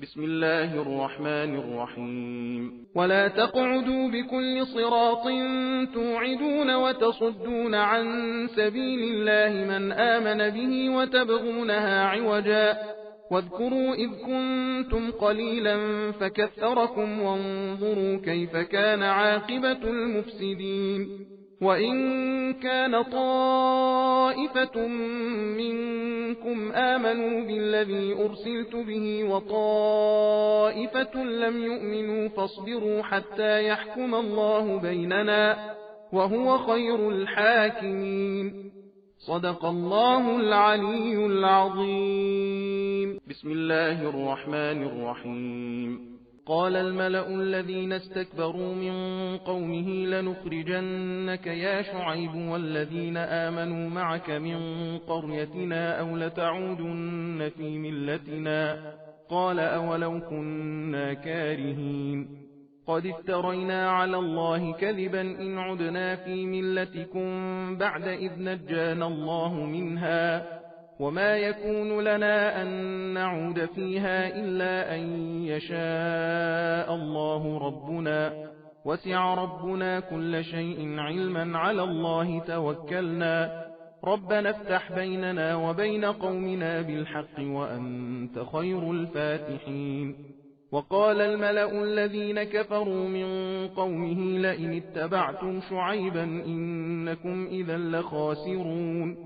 بسم الله الرحمن الرحيم ولا تقعدوا بكل صراط توعدون وتصدون عن سبيل الله من آمن به وتبغونها عوجا واذكروا إذ كنتم قليلا فكثركم وانظروا كيف كان عاقبة المفسدين وإن كان طائفة منكم آمنوا بالذي أرسلت به وطائفة لم يؤمنوا فاصبروا حتى يحكم الله بيننا وهو خير الحاكمين صدق الله العلي العظيم بسم الله الرحمن الرحيم قال الملأ الذين استكبروا من قومه لنخرجنك يا شعيب والذين آمنوا معك من قريتنا أو لتعودن في ملتنا قال أولو كنا كارهين قد افترينا على الله كذبا إن عدنا في ملتكم بعد إذ نجانا الله منها وما يكون لنا أن نعود فيها إلا أن يشاء الله ربنا وسع ربنا كل شيء علما على الله توكلنا ربنا افتح بيننا وبين قومنا بالحق وأنت خير الفاتحين وقال الملأ الذين كفروا من قومه لئن اتبعتم شعيبا إنكم إذا لخاسرون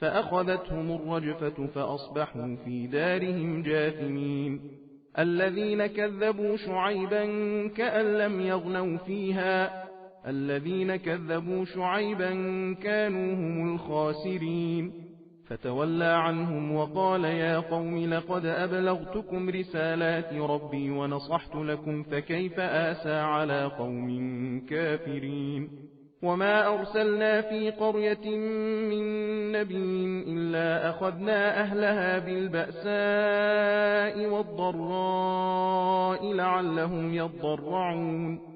فأخذتهم الرجفة فأصبحوا في دارهم جاثمين الذين كذبوا شعيبا كأن لم يغنوا فيها الذين كذبوا شعيبا كانوا هم الخاسرين فتولى عنهم وقال يا قوم لقد أبلغتكم رسالات ربي ونصحت لكم فكيف آسى على قوم كافرين وما أرسلنا في قرية من نبي إلا أخذنا أهلها بالبأساء والضراء لعلهم يضرعون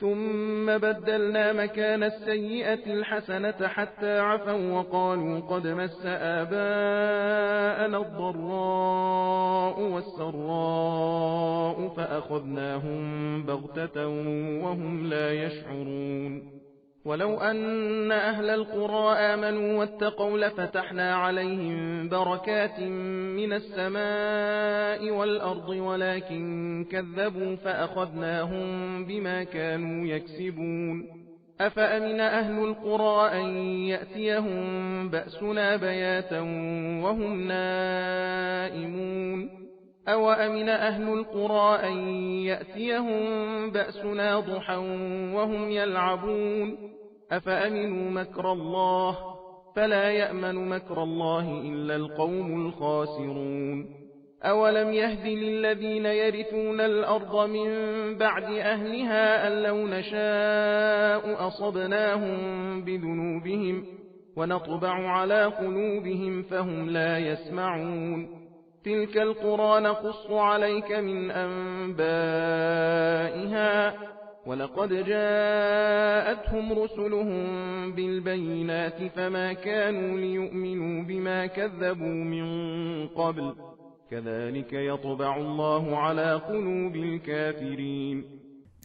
ثم بدلنا مكان السيئة الحسنة حتى عفوا وقالوا قد مس آباءنا الضراء والسراء فأخذناهم بغتة وهم لا يشعرون ولو أن أهل القرى آمنوا واتقوا لفتحنا عليهم بركات من السماء والأرض ولكن كذبوا فأخذناهم بما كانوا يكسبون أفأمن أهل القرى أن يأتيهم بأسنا بياتا وهم نائمون أو أمن أهل القرى أن يأتيهم بأسنا ضحى وهم يلعبون أفأمنوا مكر الله فلا يأمن مكر الله إلا القوم الخاسرون أولم يهد للذين يرثون الأرض من بعد أهلها أن لو نشاء أصبناهم بذنوبهم ونطبع على قلوبهم فهم لا يسمعون تلك القرى نقص عليك من أنبائها ولقد جاءتهم رسلهم بالبينات فما كانوا ليؤمنوا بما كذبوا من قبل كذلك يطبع الله على قلوب الكافرين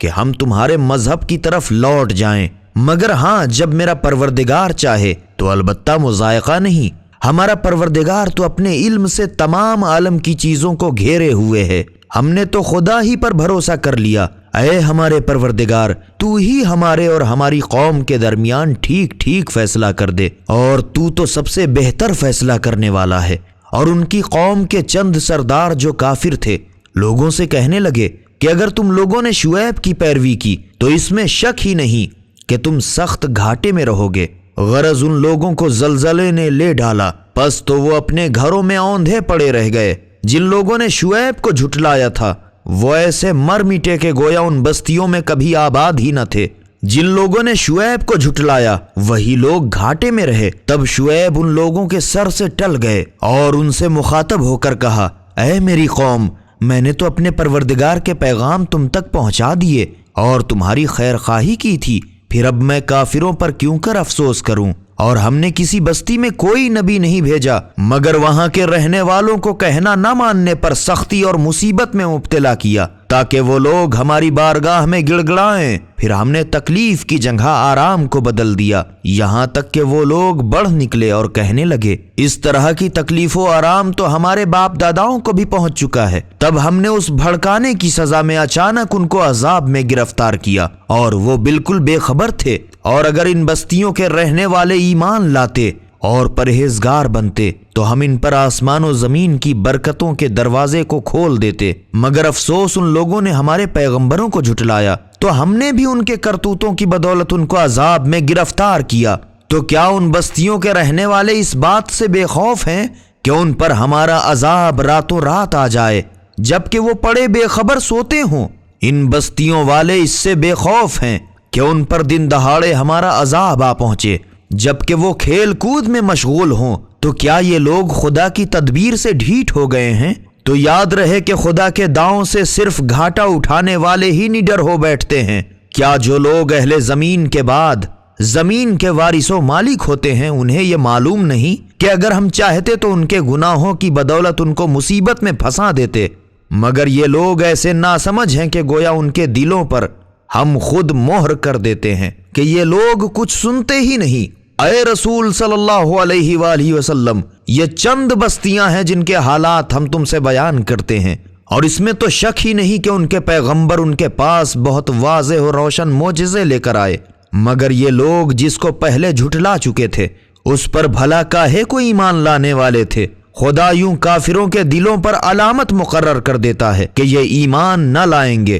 کہ ہم تمہارے مذہب کی طرف لوٹ جائیں، مگر ہاں جب میرا پروردگار چاہے تو البتہ مضائقہ نہیں۔ ہمارا پروردگار تو اپنے علم سے تمام عالم کی چیزوں کو گھیرے ہوئے ہے، ہم نے تو خدا ہی پر بھروسہ کر لیا۔ اے ہمارے پروردگار، تو ہی ہمارے اور ہماری قوم کے درمیان ٹھیک ٹھیک فیصلہ کر دے، اور تو تو سب سے بہتر فیصلہ کرنے والا ہے۔ اور ان کی قوم کے چند سردار جو کافر تھے لوگوں سے کہنے لگے کہ اگر تم لوگوں نے شعیب کی پیروی کی تو اس میں شک ہی نہیں کہ تم سخت گھاٹے میں رہو گے۔ غرض ان لوگوں کو زلزلے نے لے ڈالا، پس تو وہ اپنے گھروں میں اوندھے پڑے رہ گئے۔ جن لوگوں نے شعیب کو جھٹلایا تھا وہ ایسے مر مٹے کہ گویا ان بستیوں میں کبھی آباد ہی نہ تھے۔ جن لوگوں نے شعیب کو جھٹلایا وہی لوگ گھاٹے میں رہے۔ تب شعیب ان لوگوں کے سر سے ٹل گئے اور ان سے مخاطب ہو کر کہا، اے میری قوم، میں نے تو اپنے پروردگار کے پیغام تم تک پہنچا دیے اور تمہاری خیر خواہی کی تھی، پھر اب میں کافروں پر کیوں کر افسوس کروں؟ اور ہم نے کسی بستی میں کوئی نبی نہیں بھیجا مگر وہاں کے رہنے والوں کو کہنا نہ ماننے پر سختی اور مصیبت میں مبتلا کیا تاکہ وہ لوگ ہماری بارگاہ میں گڑ گڑائیں۔ پھر ہم نے تکلیف کی جگہ آرام کو بدل دیا، یہاں تک کہ وہ لوگ بڑھ نکلے اور کہنے لگے، اس طرح کی تکلیف و آرام تو ہمارے باپ داداؤں کو بھی پہنچ چکا ہے۔ تب ہم نے اس بھڑکانے کی سزا میں اچانک ان کو عذاب میں گرفتار کیا اور وہ بالکل بے خبر تھے۔ اور اگر ان بستیوں کے رہنے والے ایمان لاتے اور پرہیزگار بنتے تو ہم ان پر آسمان و زمین کی برکتوں کے دروازے کو کھول دیتے، مگر افسوس ان لوگوں نے ہمارے پیغمبروں کو جھٹلایا تو ہم نے بھی ان کے کرتوتوں کی بدولت ان کو عذاب میں گرفتار کیا۔ تو کیا ان بستیوں کے رہنے والے اس بات سے بے خوف ہیں کہ ان پر ہمارا عذاب راتوں رات آ جائے جبکہ وہ پڑے بے خبر سوتے ہوں؟ ان بستیوں والے اس سے بے خوف ہیں کہ ان پر دن دہاڑے ہمارا عذاب آ پہنچے جبکہ وہ کھیل کود میں مشغول ہوں۔ تو کیا یہ لوگ خدا کی تدبیر سے ڈھیٹ ہو گئے ہیں؟ تو یاد رہے کہ خدا کے داؤں سے صرف گھاٹا اٹھانے والے ہی نڈر ہو بیٹھتے ہیں۔ کیا جو لوگ اہل زمین کے بعد زمین کے وارث و مالک ہوتے ہیں انہیں یہ معلوم نہیں کہ اگر ہم چاہتے تو ان کے گناہوں کی بدولت ان کو مصیبت میں پھنسا دیتے؟ مگر یہ لوگ ایسے ناسمجھ ہیں کہ گویا ان کے دلوں پر ہم خود مہر کر دیتے ہیں کہ یہ لوگ کچھ سنتے ہی نہیں۔ اے رسول صلی اللہ علیہ وآلہ وسلم، یہ چند بستیاں ہیں جن کے حالات ہم تم سے بیان کرتے ہیں، اور اس میں تو شک ہی نہیں کہ ان کے پیغمبر ان کے پاس بہت واضح اور روشن معجزے لے کر آئے، مگر یہ لوگ جس کو پہلے جھٹلا چکے تھے اس پر بھلا کاہے کو ایمان لانے والے تھے؟ خدا یوں کافروں کے دلوں پر علامت مقرر کر دیتا ہے کہ یہ ایمان نہ لائیں گے۔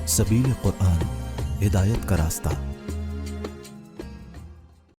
سبیل قرآن، ہدایت کا راستہ۔